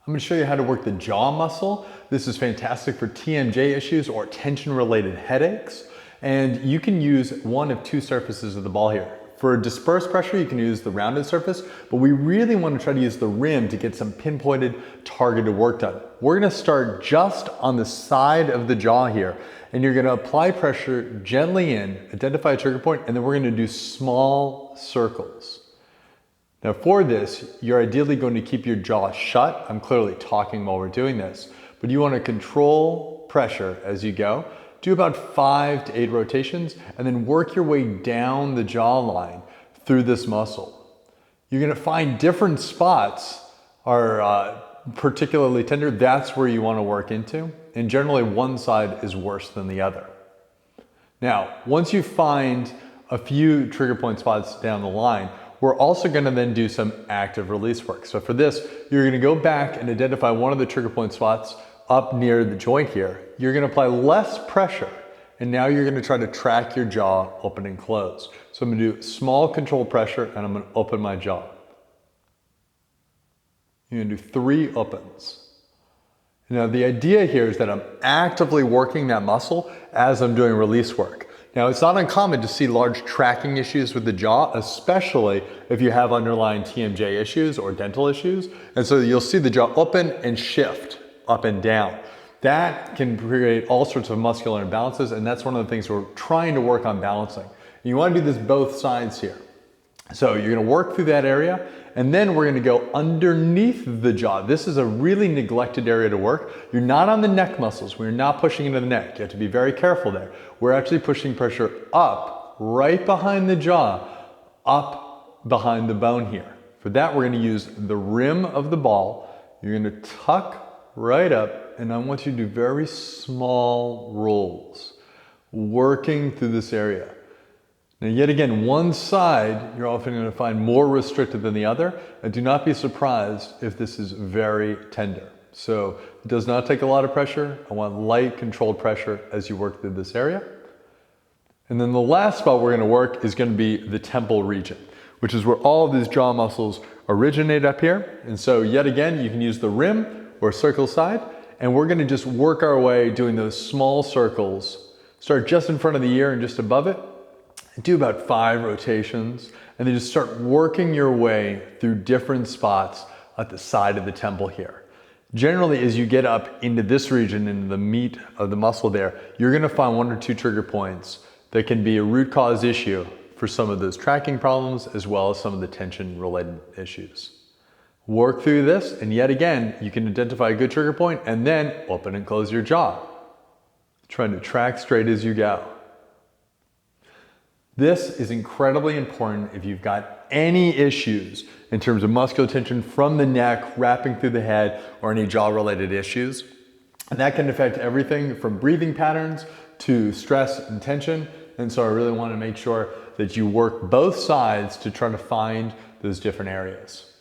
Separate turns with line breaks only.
I'm going to show you how to work the jaw muscle. This is fantastic for TMJ issues or tension-related headaches. And you can use one of two surfaces of the ball here. For dispersed pressure, you can use the rounded surface, but we really want to try to use the rim to get some pinpointed, targeted work done. We're going to start just on the side of the jaw here, and you're going to apply pressure gently in, identify a trigger point, and then we're going to do small circles. Now for this, you're ideally going to keep your jaw shut. I'm clearly talking while we're doing this, but you want to control pressure as you go. Do about 5 to 8 rotations and then work your way down the jawline through this muscle. You're going to find different spots are particularly tender. That's where you want to work into. And generally one side is worse than the other. Now, once you find a few trigger point spots down the line, we're also going to then do some active release work. So for this, you're going to go back and identify one of the trigger point spots up near the joint here. You're going to apply less pressure, and now you're going to try to track your jaw open and close. So I'm going to do small controlled pressure, and I'm going to open my jaw. You're going to do 3 opens. Now the idea here is that I'm actively working that muscle as I'm doing release work. Now, it's not uncommon to see large tracking issues with the jaw, especially if you have underlying TMJ issues or dental issues. And so you'll see the jaw open and shift up and down. That can create all sorts of muscular imbalances, and that's one of the things we're trying to work on balancing. You want to do this both sides here. So you're going to work through that area, and then we're going to go underneath the jaw. This is a really neglected area to work. You're not on the neck muscles. We're not pushing into the neck. You have to be very careful there. We're actually pushing pressure up, right behind the jaw, up behind the bone here. For that, we're going to use the rim of the ball. You're going to tuck right up, and I want you to do very small rolls, working through this area. Now, yet again, one side you're often going to find more restricted than the other, and do not be surprised if this is very tender. So it does not take a lot of pressure. I want light controlled pressure as you work through this area. And then the last spot we're going to work is going to be the temple region, which is where all of these jaw muscles originate up here. And so yet again, you can use the rim or circle side, and we're going to just work our way doing those small circles. Start just in front of the ear and just above it. Do about 5 rotations, and then just start working your way through different spots at the side of the temple here. Generally, as you get up into this region, into the meat of the muscle there, you're going to find 1 or 2 trigger points that can be a root cause issue for some of those tracking problems, as well as some of the tension related issues. Work through this, and yet again, you can identify a good trigger point and then open and close your jaw. Trying to track straight as you go. This is incredibly important if you've got any issues in terms of muscular tension from the neck, wrapping through the head, or any jaw-related issues. And that can affect everything from breathing patterns to stress and tension. And so I really want to make sure that you work both sides to try to find those different areas.